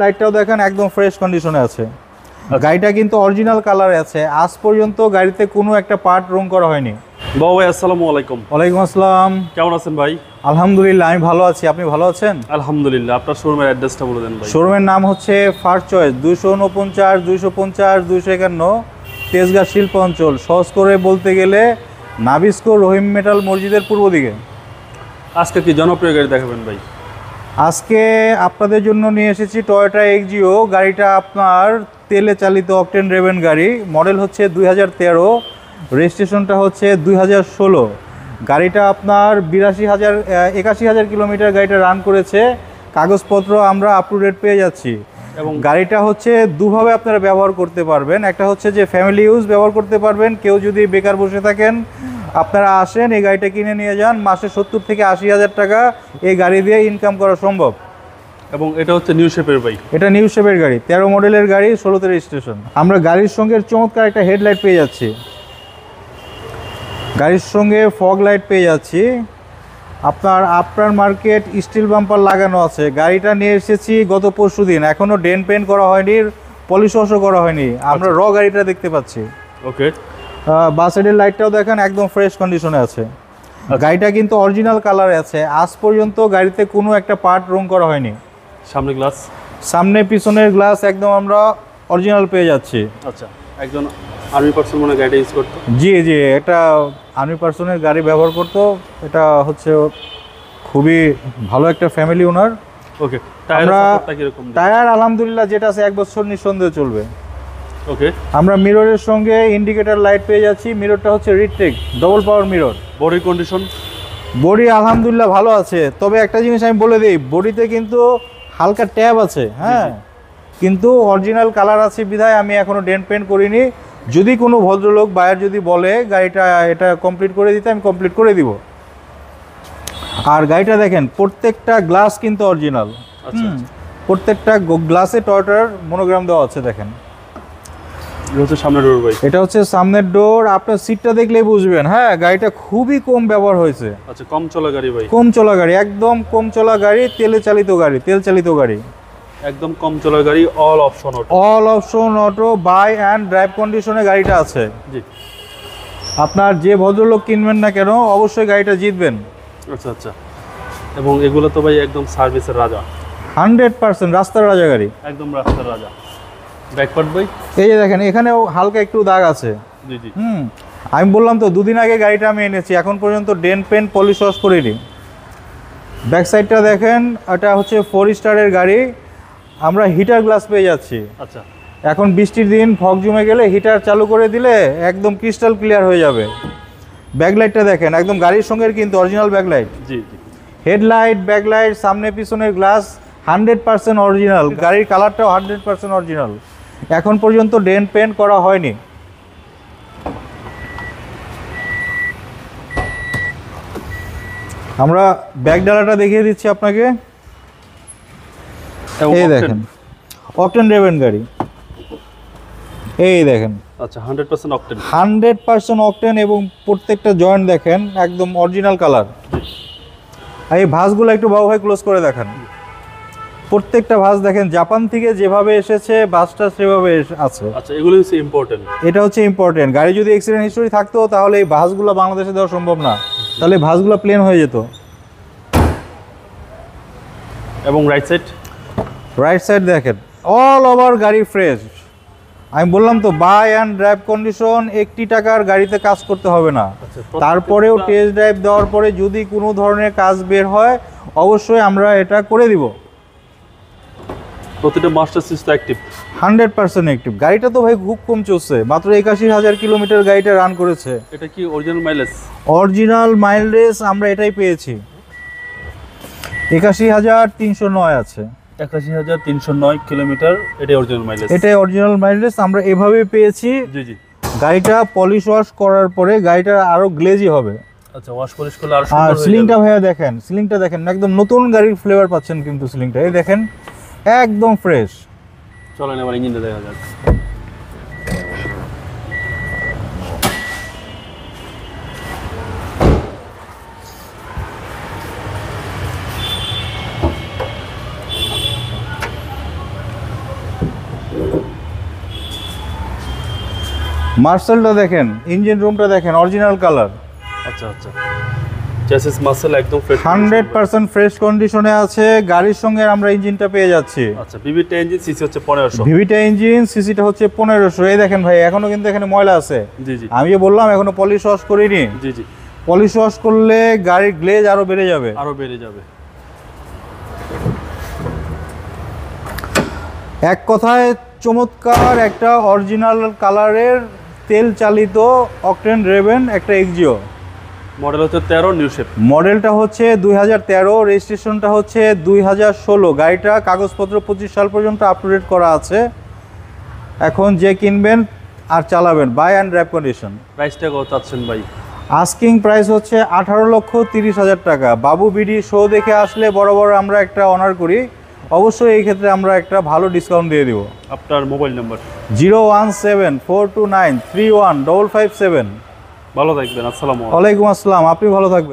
লাইটটাও দেখেন একদম ফ্রেশ কন্ডিশনে আছে। গাড়িটা কিন্তু অরিজিনাল কালারে আছে। আজ পর্যন্ত গাড়িতে কোনো একটা পার্ট রং করা হয়নি। বাবু ভাই আসসালামু আলাইকুম। ওয়ালাইকুম আসসালাম। কেমন আছেন ভাই? আলহামদুলিল্লাহ, আমি ভালো আছি। আপনি ভালো আছেন? আলহামদুলিল্লাহ। আপনার শোরুমের অ্যাড্রেসটা বলে দেন ভাই। শোরুমের নাম হচ্ছে ফার্স্ট চয়েস, 249, 250, 251 তেজগাঁ শিল্প অঞ্চল। সহজ করে বলতে গেলে নাবিস্কো রহিম মেটাল মসজিদের পূর্ব দিকে। আজকে কি জনপ্রিয় গাড়ি দেখাবেন ভাই? আজকে আপনাদের জন্য নিয়ে এসেছি টয়োটা এক্সিও। গাড়িটা আপনার তেলে চালিত অকটেন ড্রিভেন গাড়ি। মডেল হচ্ছে 2013, রেজিস্ট্রেশনটা হচ্ছে 2016। গাড়িটা আপনার 81,000 কিলোমিটার গাড়িটা রান করেছে। কাগজপত্র আমরা আপ টু ডেট পেয়ে যাচ্ছি। এবং গাড়িটা হচ্ছে দুভাবে আপনারা ব্যবহার করতে পারবেন। একটা হচ্ছে যে ফ্যামিলি ইউজ ব্যবহার করতে পারবেন। কেউ যদি বেকার বসে থাকেন, আপনারা আসেন, এই গাড়িটা কিনে নিয়ে যান। মাসে 70 থেকে 80,000 টাকা এই গাড়ি দিয়ে ইনকাম করা সম্ভব। এবং এটা হচ্ছে নিউ শেপের বাইক। এটা নিউ শেপের গাড়ি, 13 মডেলের গাড়ি, 16তে রেজিস্ট্রেশন। আমরা গাড়ির সঙ্গে চমৎকার একটা হেডলাইট পেয়ে যাচ্ছি, গাড়ির সঙ্গে ফগ লাইট পেয়ে যাচ্ছি। আপনার আফটার মার্কেট স্টিল বাম্পার লাগানো আছে। গাড়িটা নিয়ে এসেছি গত পরশুদিন, এখনও ডেন্ট পেন্ট করা হয়নি, পলিশ ওয়াশও করা হয়নি। আমরা র গাড়িটা দেখতে পাচ্ছি। ওকে। বাস সাইডের লাইটটাও দেখেন একদম ফ্রেশ কন্ডিশনে আছে। গাড়িটা কিন্তু অরিজিনাল কালারে আছে। আজ পর্যন্ত গাড়িতে কোনো একটা পার্ট রং করা হয়নি। সামনে গ্লাস, সামনে পিছনের গ্লাস একদম আমরা অরিজিনাল পেয়ে যাচ্ছি। আচ্ছা, একজন আর্মি পার্সন মনে গাড়িটা ইউজ করতো? জি জি, এটা আর্মি পার্সনের গাড়ি ব্যবহার করতো। এটা হচ্ছে খুবই ভালো একটা ফ্যামিলি ওনার। ওকে। টায়ার আলহামদুলিল্লাহ যেটা আছে 1 বছর নিঃসন্দেহে চলবে। ওকে। আমরা মিররের সঙ্গে ইন্ডিকেটর লাইট পেয়ে যাচ্ছি। মিররটা হচ্ছে রিটেক ডবল পাওয়ার মিরর। Body condition? বডি আলহামদুলিল্লাহ ভালো আছে। তবে একটা জিনিস আমি বলে দিই, বডিতে কিন্তু হালকা ট্যাব আছে, হ্যাঁ, কিন্তু অরিজিনাল কালার আছে বিধায় আমি এখনো ডেন্ট পেন্ট করিনি। যদি কোনো ভদ্রলোক বায়ার যদি বলে গাড়িটা এটা কমপ্লিট করে দিতে, আমি কমপ্লিট করে দিব। আর গাড়িটা দেখেন প্রত্যেকটা গ্লাস কিন্তু অরিজিনাল। প্রত্যেকটা গ্লাসে টয়োটার মনোগ্রাম দেওয়া আছে। দেখেন, সামনের ডোর ভাই। এটা হচ্ছে সামনের ডোর। আপনার সিটটা দেখলেই বুঝবেন, হ্যাঁ, গাড়িটা খুবই কম ব্যবহার হয়েছে। আচ্ছা, কম চলা গাড়ি ভাই? কম চলা গাড়ি, একদম কম চলা গাড়ি, তেল চালিত গাড়ি, একদম কম চলা গাড়ি, all option auto, buy and drive কন্ডিশনে গাড়িটা আছে। জি। আপনার যে ভদ্রলোক কিনবেন না কেন, অবশ্যই গাড়িটা জিতবেন। আচ্ছা আচ্ছা। এবং এগুলো তো ভাই একদম সার্ভিসের রাজা, 100% রাস্তার রাজা গাড়ি, একদম রাস্তার রাজা। ব্যাকপার্ট ভাই এই যে দেখেন, এখানেও হালকা একটু দাগ আছে। জি জি। আমি বললাম তো, দুদিন আগে গাড়িটা আমি এনেছি, এখন পর্যন্ত ডেন্ট পেন্ট পলিশ ওয়াশ করিনি। ব্যাক সাইডটা দেখেন, এটা হচ্ছে 4 স্টারের গাড়ি। আমরা হিটার গ্লাস পেয়ে যাচ্ছি। আচ্ছা। এখন বৃষ্টির দিন ফগ জমে গেলে হিটার চালু করে দিলে একদম ক্রিস্টাল ক্লিয়ার হয়ে যাবে। ব্যাকলাইটটা দেখেন, একদম গাড়ির সঙ্গে কিন্তু অরিজিনাল ব্যাকলাইট। জি জি। হেডলাইট, ব্যাকলাইট, সামনে পিছনের গ্লাস 100% অরিজিনাল। গাড়ির কালারটাও 100% অরিজিনাল। এখন পর্যন্ত ডেন্ট পেন্ট করা হয়নি। আমরা ব্যাক ডালাটা দেখিয়ে দিচ্ছি আপনাকে। এই দেখেন, অকটেন ড্রিভেন গাড়ি, এই দেখেন। আচ্ছা, 100% অকটেন। 100% অকটেন এবং প্রত্যেকটা জয়েন্ট দেখেন একদম অরিজিনাল কালার। এই ভাঁজগুলো একটু বাবু ভাই ক্লোজ করে দেখান। প্রত্যেকটা ভাঁজ দেখেন, জাপান থেকে যেভাবে এসেছে ভাঁজটা সেভাবে আছে। আচ্ছা, এগুলো হচ্ছে ইম্পর্টেন্ট। এটা হচ্ছে ইম্পর্টেন্ট। গাড়ি যদি অ্যাক্সিডেন্ট হিস্টোরি থাকতো তাহলে এই ভাঁজগুলো বাংলাদেশে দেওয়া সম্ভব না, তাহলে ভাঁজগুলো প্লেন হয়ে যেত। এবং রাইট সাইড দেখেন, অল ওভার গাড়ি ফ্রেশ। আমি বললাম তো, বাই অ্যান্ড ড্রাইভ কন্ডিশন। 1 টাকার গাড়িতে কাজ করতে হবে না। তারপরেও টেস্ট ড্রাইভ দেওয়ার পরে যদি কোনো ধরনের কাজ বের হয়, অবশ্যই আমরা এটা করে দিব। প্রতিটা মাস্টার সিস্টেম অ্যাক্টিভ, 100% অ্যাক্টিভ। গাড়িটা তো ভাই খুব কম চলছে, মাত্র 81,000 কিলোমিটার গাড়িটা রান করেছে। এটা কি অরিজিনাল মাইলেজ? অরিজিনাল মাইলেজ আমরা এটাই পেয়েছি, 81,309 আছে। 81,309 কিলোমিটার, এটাই অরিজিনাল মাইলেজ। এটাই অরিজিনাল মাইলেজ আমরা এভাবেই পেয়েছি। জি জি। গাড়িটা পলিশ ওয়াশ করার পরে গাড়িটা আরো গ্লেজি হবে। আচ্ছা, ওয়াশ পলিশ করলে আরো সুন্দর হবে। সিলিংটা ভাইয়া দেখেন, সিলিংটা দেখেন, একদম নতুন গাড়ির ফ্লেভার পাচ্ছেন কিন্তু সিলিংটা। এই দেখেন, একদম ফ্রেশ। চলেন এবার ইঞ্জিনটা দেখা যাক। মার্সেলটা দেখেন, ইঞ্জিন রুমটা দেখেন, অরিজিনাল কালার। আচ্ছা আচ্ছা, চ্যাসিস মাসেল একদম ফ্রেশ 100% ফ্রেশ কন্ডিশনে আছে। গাড়ির সঙ্গে আমরা ইঞ্জিনটা পেয়ে যাচ্ছি। আচ্ছা, ভিভিটা ইঞ্জিন, সিসি হচ্ছে 1500। ভিভিটা ইঞ্জিন, সিসিটা হচ্ছে 1500। এই দেখেন ভাই, এখনো কিন্তু এখানে ময়লা আছে। জি জি আমি যে বললাম এখনো পলিশ ওয়াশ করিনি। জি জি, পলিশ ওয়াশ করলে গাড়ির গ্লেজ আরো বেড়ে যাবে। আরো বেড়ে যাবে। এক কথায় চমৎকার একটা অরিজিনাল কালারের তেল চালিত অকটেন রেভেন একটা এক্সিও। মডেল হচ্ছে 13, নিউ শেপ। মডেলটা হচ্ছে 2013, রেজিস্ট্রেশনটা হচ্ছে 2016। গাড়িটা কাগজপত্র 25 সাল পর্যন্ত আপ টু ডেট করা আছে। এখন যে কিনবেন আর চালাবেন, বাই অ্যান্ড ড্রাইভ কন্ডিশন। প্রাইসটা কত চাচ্ছেন ভাই? আস্কিং প্রাইস হচ্ছে 18,30,000 টাকা। বাবু বিডি শো দেখে আসলে বরাবর আমরা একটা অনার করি, অবশ্যই এই ক্ষেত্রে আমরা একটা ভালো ডিসকাউন্ট দিয়ে দিব। আপনার মোবাইল নাম্বার? 017-429-31557। ভালো থাকবেন, আসসালামু আলাইকুম। ওয়ালাইকুম আসসালাম, আপনি ভালো থাকবেন।